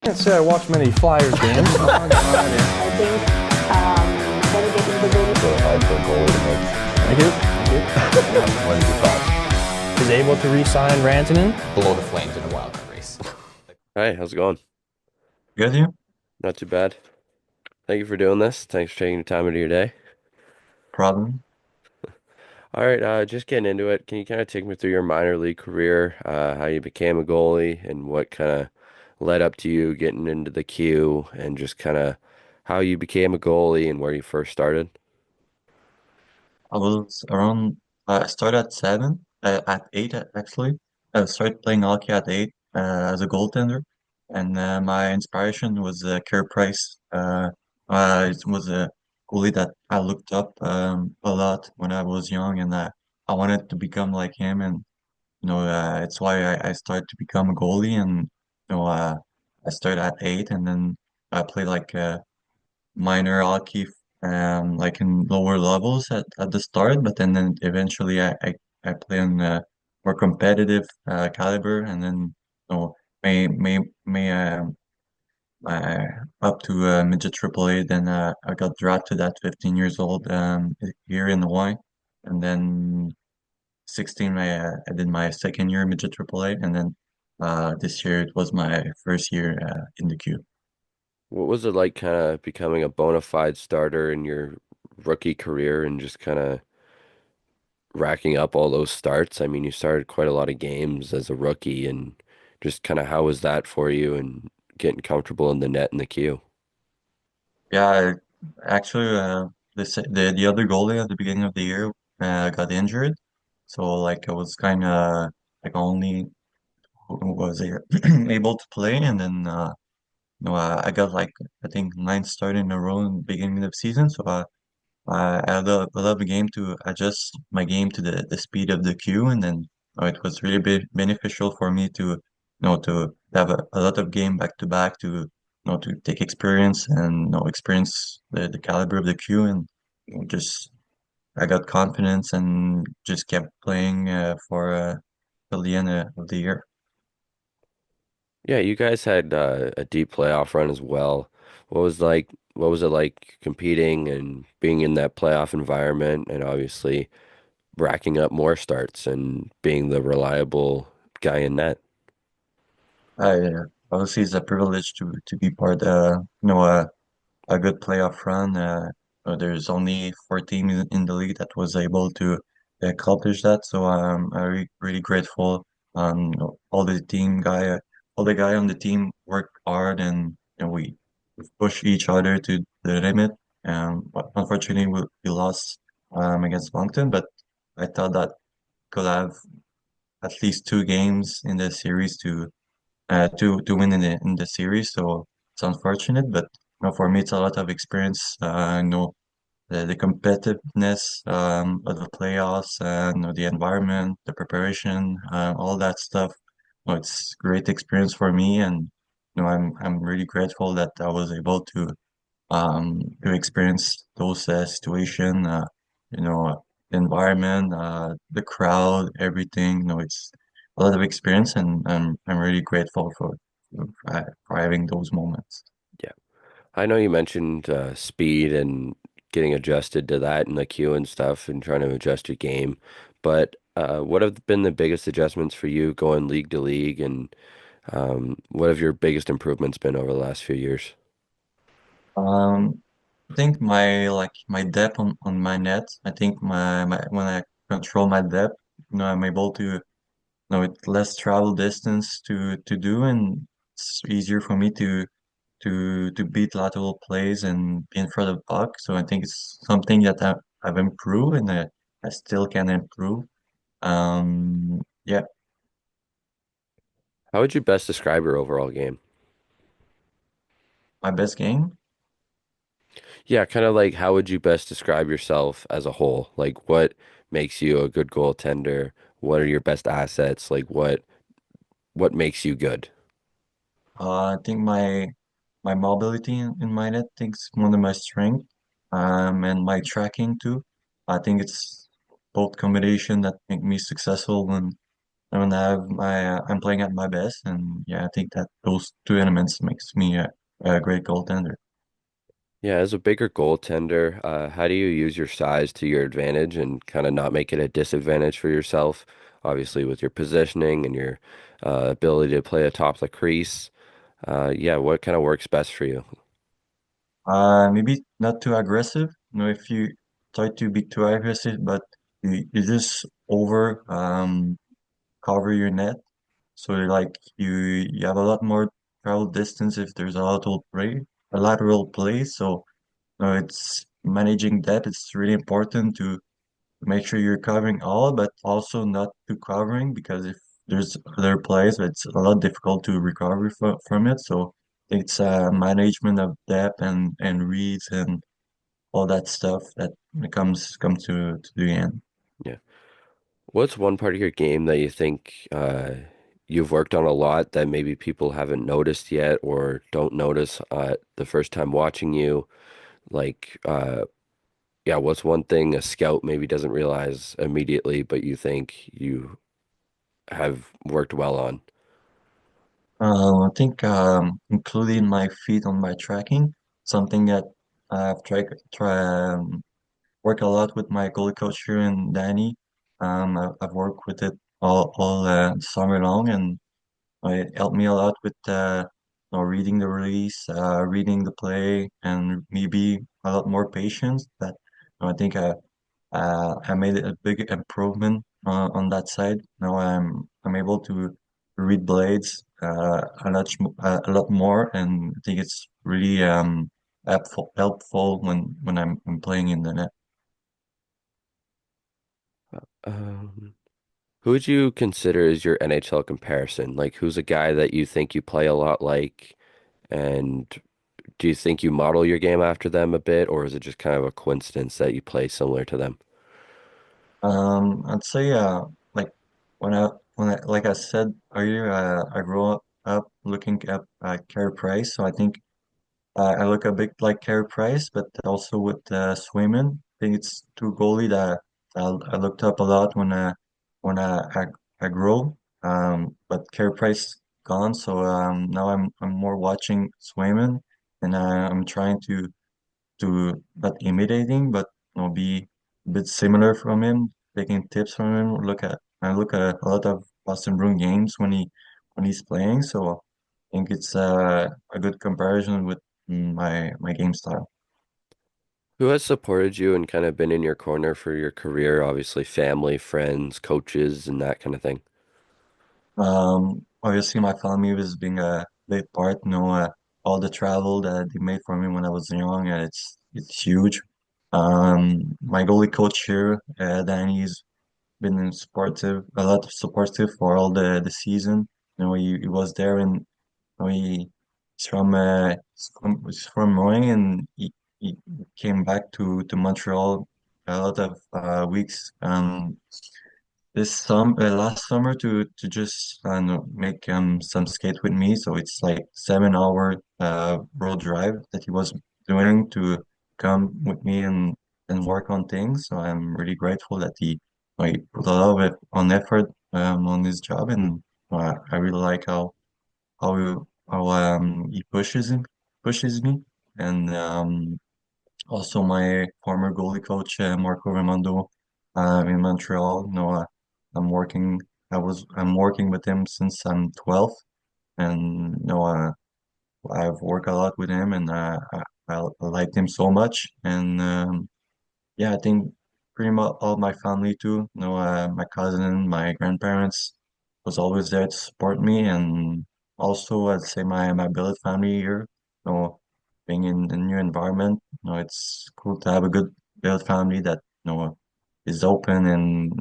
Can't say I watch many Flyers games. Oh, God, yeah. I think better get into the goalie. Really hard for a goalie to make. Thank you. Thank you. What are your thoughts? Is able to re-sign Rantanen. Below the Flames in a wildcard race. Hi, how's it going? Good, you? Not too bad. Thank you for doing this. Thanks for taking the time out of your day. Problem? All right, just getting into it. Can you kind of take me through your minor league career, how you became a goalie, and what kind of led up to you getting into the queue, and just kind of how you became a goalie and where you first started? I was around, I started at 7, at 8 actually. I started playing hockey at 8 as a goaltender. And my inspiration was Carey Price. It was a goalie that I looked up a lot when I was young, and I wanted to become like him. And it's why I started to become a goalie. And I started at 8, and then I played like minor hockey, like in lower levels at the start, but then eventually I play on more competitive caliber, and then may uh, up to midget AAA. Then I got drafted at 15 years old here in Hawaii, and then 16 I did my second year midget AAA, and then this year it was my first year in the queue. What was it like kind of becoming a bona fide starter in your rookie career and just kind of racking up all those starts? I mean, you started quite a lot of games as a rookie, and just kind of how was that for you and getting comfortable in the net and the queue? Yeah, actually, the other goalie at the beginning of the year got injured, so like I was kind of like only was able to play, and then I got like I think 9 start in a row in the beginning of the season, so I had a lot of game to adjust my game to the speed of the queue, and then it was really beneficial for me to to have a lot of game back to back to to take experience and experience the caliber of the queue, and just I got confidence and just kept playing for till the end of the year. Yeah, you guys had a deep playoff run as well. What was it like competing and being in that playoff environment and obviously racking up more starts and being the reliable guy in net? Obviously it's a privilege to be part a good playoff run. There's only 4 teams in the league that was able to accomplish that, so I'm really grateful. All the all the guy on the team worked hard, and we push each other to the limit. But unfortunately, we lost against Moncton, but I thought that could have at least 2 games in the series to win in the series. So it's unfortunate, but for me, it's a lot of experience. I know the competitiveness of the playoffs, and the environment, the preparation, all that stuff. It's great experience for me, and I'm really grateful that I was able to experience those situation. The environment, the crowd, everything. It's a lot of experience, and I'm really grateful for having those moments. Yeah. I know you mentioned speed and getting adjusted to that in the queue and stuff and trying to adjust your game, but what have been the biggest adjustments for you going league to league, and what have your biggest improvements been over the last few years? Um, I think my depth on my net. I think my when I control my depth, I'm able to with less travel distance to do, and it's easier for me to beat lateral plays and be in front of puck. So I think it's something that I've improved, and I still can improve. Yeah, How would you best describe your overall game? my best game. Yeah, kind of like how would you best describe yourself as a whole? Like what makes you a good goaltender? What are your best assets? Like what makes you good? I think my mobility in my net, I think is one of my strength. And my tracking too. I think it's both combination that make me successful when I'm playing at my best, and yeah, I think that those two elements makes me a great goaltender. Yeah, as a bigger goaltender, how do you use your size to your advantage and kind of not make it a disadvantage for yourself? Obviously, with your positioning and your ability to play atop the crease. Yeah, what kind of works best for you? Maybe not too aggressive. You know, if you try to be too aggressive, but you just over cover your net. So like you have a lot more travel distance if there's a lateral play. So it's managing that. It's really important to make sure you're covering all, but also not too covering because if there's other plays, it's a lot difficult to recover from it. So it's management of depth and reads and all that stuff that comes to the end. Yeah. What's one part of your game that you think you've worked on a lot that maybe people haven't noticed yet or don't notice the first time watching you? Like, yeah, what's one thing a scout maybe doesn't realize immediately, but you think you have worked well on? I think including my feet on my tracking, something that I've try work a lot with my goalie coach here in Danny. I've worked with it all summer long, and it helped me a lot with reading the release, reading the play, and maybe a lot more patience. That I think I made a big improvement on that side. Now I'm able to read blades a lot more, and I think it's really helpful when I'm playing in the net. Um, who would you consider as your NHL comparison? Like, who's a guy that you think you play a lot like, and do you think you model your game after them a bit, or is it just kind of a coincidence that you play similar to them? I'd say like like I said earlier, I grew up looking at Carey Price, so I think I look a bit like Carey Price, but also with Swayman. I think it's two goalie that I looked up a lot when I grow. But Carey Price gone, so now I'm more watching Swayman, and I'm trying to not imitating, but be a bit similar from him, taking tips from him. I look at a lot of Boston Bruin games when he's playing, so I think it's a good comparison with my game style. Who has supported you and kind of been in your corner for your career? Obviously, family, friends, coaches, and that kind of thing. Obviously, my family was being a big part. All the travel that they made for me when I was young, it's huge. My goalie coach here, Danny's been supportive, a lot of supportive for all the season. He was there, and he's from Rouen, and he came back to Montreal a lot of weeks last summer to just make some skate with me. So it's like 7 hour road drive that he was doing to come with me and work on things. So I'm really grateful that he like put a lot of on effort on his job, and I really like how he pushes me, and also my former goalie coach Marco Raimondo in Montreal. I'm working. I'm working with him since I'm 12, and I've worked a lot with him, and I liked him so much. And yeah, I think pretty much all my family too. My cousin, my grandparents was always there to support me, and also I'd say my billet family here. Being in a new environment, it's cool to have a good billet family that is open and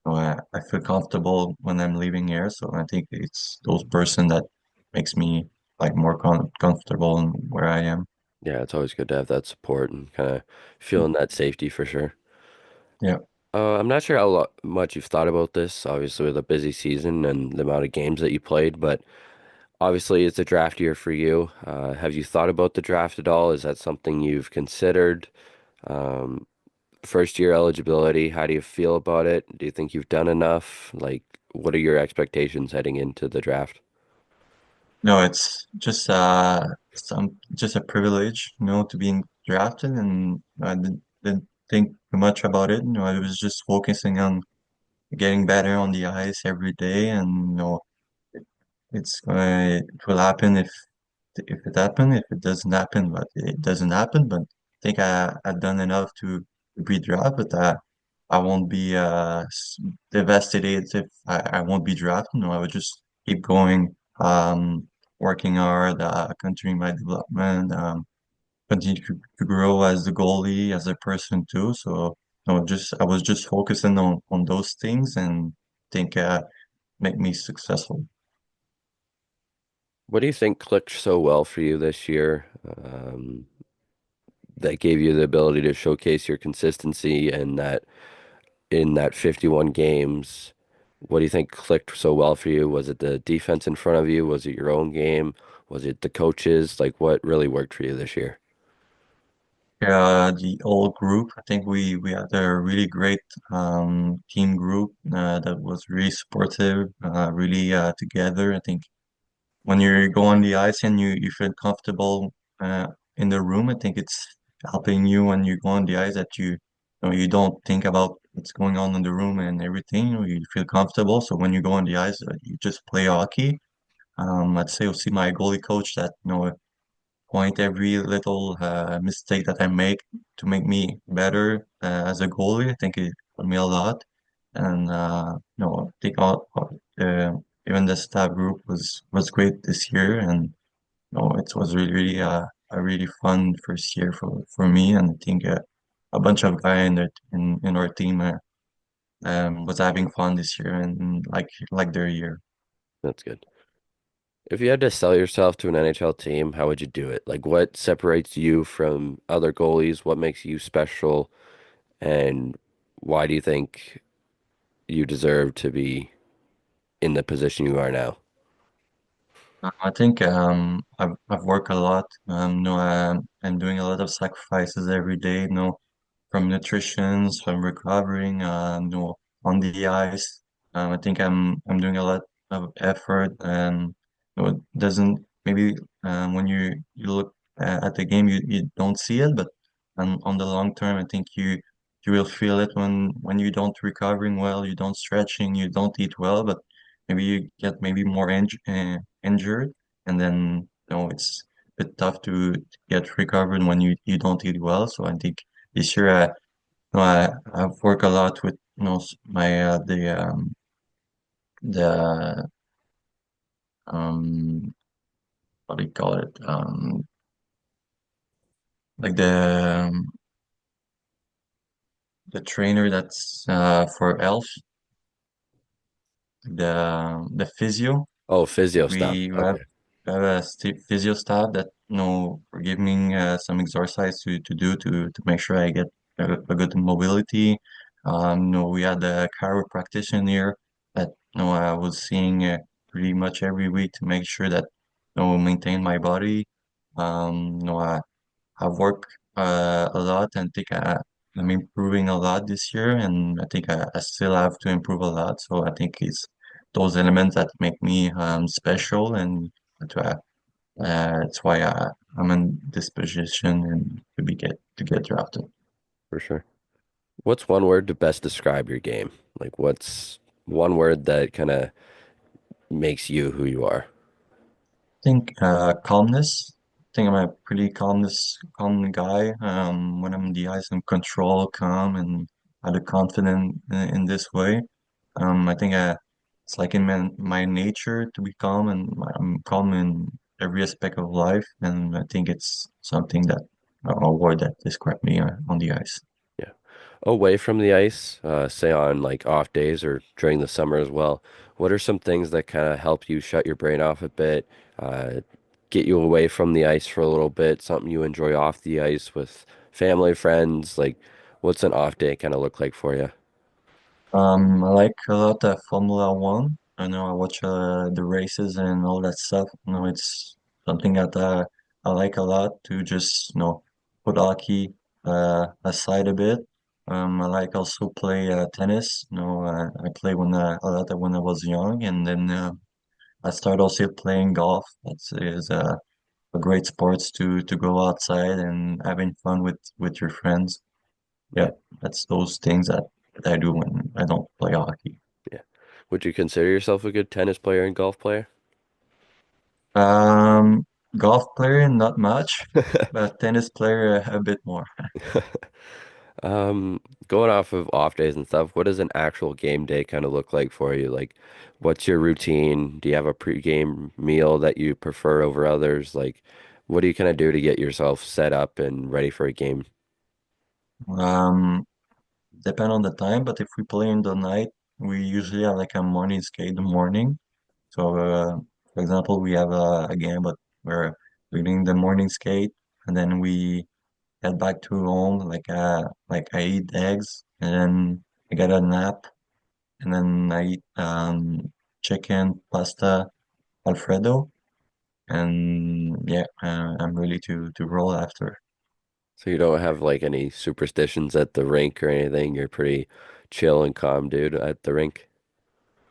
I feel comfortable when I'm living here. So I think it's those person that makes me like more comfortable in where I am. Yeah, it's always good to have that support and kind of feeling that safety for sure. Yeah. I'm not sure how much you've thought about this, obviously, with a busy season and the amount of games that you played, but obviously it's a draft year for you. Have you thought about the draft at all? Is that something you've considered? First year eligibility, how do you feel about it? Do you think you've done enough? Like, what are your expectations heading into the draft? No, it's just a privilege, to being drafted, and I didn't think too much about it. I was just focusing on getting better on the ice every day, and it will happen if it happen. If it doesn't happen, but it doesn't happen. But I think I've done enough to be drafted. But I won't be devastated if I won't be drafted. No, I would just keep going, working hard, continuing my development, continue to grow as the goalie, as a person too. So no, just I was just focusing on those things, and think make me successful. What do you think clicked so well for you this year, that gave you the ability to showcase your consistency and that in that 51 games, what do you think clicked so well for you? Was it the defense in front of you? Was it your own game? Was it the coaches? Like what really worked for you this year? The whole group. I think we had a really great team group that was really supportive, really together. I think when you go on the ice and you feel comfortable in the room, I think it's helping you when you go on the ice that you don't think about what's going on in the room and everything. You feel comfortable. So when you go on the ice, you just play hockey. I'd say you'll see my goalie coach that point every little mistake that I make to make me better as a goalie. I think it helped me a lot, and I think even the staff group was great this year, and it was really a really fun first year for me, and I think a bunch of guys in our team was having fun this year and like their year. That's good. If you had to sell yourself to an NHL team, how would you do it? Like what separates you from other goalies? What makes you special? And why do you think you deserve to be in the position you are now? I think I've worked a lot. I'm doing a lot of sacrifices every day. From nutrition, from recovering, on the ice. I think I'm doing a lot of effort, and it doesn't maybe when you look at the game, you don't see it, but on the long term, I think you will feel it when you don't recovering well, you don't stretching, you don't eat well, but maybe you get maybe more injured, and then it's a bit tough to get recovered when you don't eat well. So I think this year I've worked a lot with my the what do you call it, like the trainer that's for elf, the physio. Oh, physio stuff. We Okay. have a physio staff that for giving some exercise to do to make sure I get a good mobility. We had a chiropractor that I was seeing pretty much every week to make sure that maintain my body. I've worked a lot, and think I'm improving a lot this year, and I think I still have to improve a lot. So I think it's those elements that make me special, and that's why I'm in this position and to get drafted. For sure. What's one word to best describe your game? Like, what's one word that kind of makes you who you are? Think calmness. I think I'm a pretty calm guy. When I'm in the ice, I'm control, calm, and I have confident in this way. I think it's like in my nature to be calm, and I'm calm in every aspect of life, and I think it's something that a word that describe me on the ice. Yeah. Away from the ice, say on like off days or during the summer as well, what are some things that kind of help you shut your brain off a bit, uh, get you away from the ice for a little bit, something you enjoy off the ice with family, friends? Like, what's an off day kind of look like for you? I like a lot of Formula One. I know I watch the races and all that stuff. It's something that I like a lot to just put hockey aside a bit. I like also play tennis. I play a lot when I was young, and then I started also playing golf. That's is a great sports to go outside and having fun with your friends. Yeah, Yeah, that's those things that I do when I don't play hockey. yeah. Would you consider yourself a good tennis player and golf player? Um, Golf player, not much, but tennis player a bit more. Um, Going off of off days and stuff, what does an actual game day kind of look like for you? Like, what's your routine? Do you have a pre-game meal that you prefer over others? Like, what do you kind of do to get yourself set up and ready for a game? Um, Depend on the time, but if we play in the night, we usually have like a morning skate in the morning. So, for example, we have a game, but we're doing the morning skate, and then we head back to home. Like I eat eggs, and then I get a nap, and then I eat chicken, pasta, Alfredo, and yeah, I'm ready to roll after. So you don't have like any superstitions at the rink or anything. You're pretty chill and calm dude at the rink.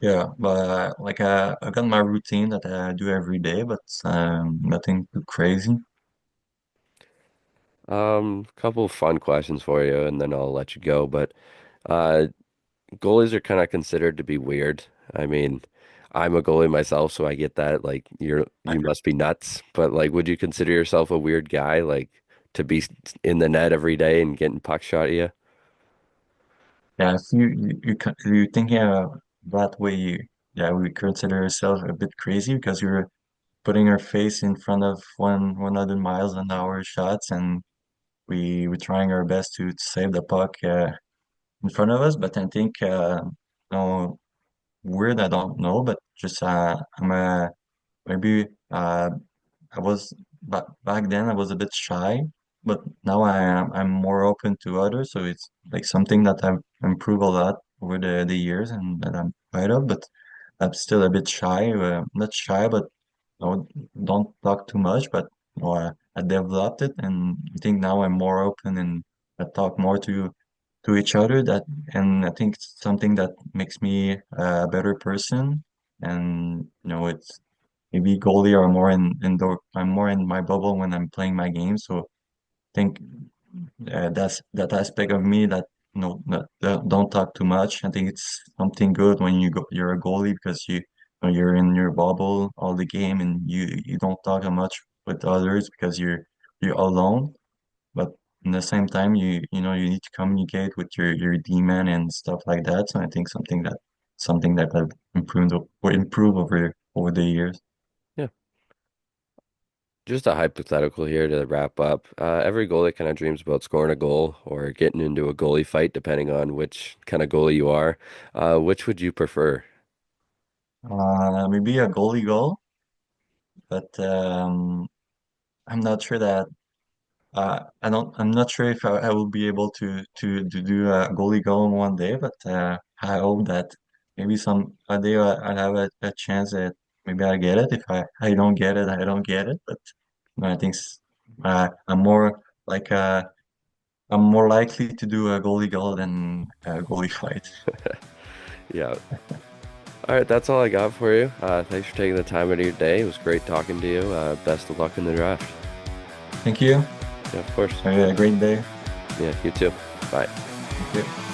Yeah, but I got my routine that I do every day, but nothing too crazy. Couple fun questions for you, and then I'll let you go. But uh, goalies are kind of considered to be weird. I mean, I'm a goalie myself, so I get that. Like, you must be nuts. But like, would you consider yourself a weird guy, like to be in the net every day and getting puck shot at you? Yeah, if you thinking that way, yeah, we consider ourselves a bit crazy because you're putting our face in front of 100 miles an hour shots, and we're trying our best to save the puck in front of us. But I think no weird, I don't know, but just I'm a maybe I was back then I was a bit shy, but now I'm more open to others. So it's like something that I've improved a lot over the years and that I'm proud of. But I'm still a bit shy, not shy, but no, don't talk too much. But I developed it, and I think now I'm more open and I talk more to each other. And I think it's something that makes me a better person. And it's maybe goalie or more I'm more in my bubble when I'm playing my game. So I think that's that aspect of me that that don't talk too much. I think it's something good when you're a goalie because you're in your bubble all the game and you don't talk much with others because you're alone. But in the same time, you need to communicate with your D-man and stuff like that. So I think something that I've improved over the years. Yeah. Just a hypothetical here to wrap up. Every goalie kind of dreams about scoring a goal or getting into a goalie fight, depending on which kind of goalie you are. Which would you prefer? Maybe a goalie goal, but I'm not sure that I'm not sure if I will be able to do a goalie goal in one day, but I hope that maybe some a day I'll have a chance that maybe I get it. If I don't get it, I don't get it. But I think I'm more like I'm more likely to do a goalie goal than a goalie fight. Yeah. All right, that's all I got for you. Thanks for taking the time out of your day. It was great talking to you. Best of luck in the draft. Thank you. Yeah, of course. Have a great day. Yeah, you too. Bye. Thank you.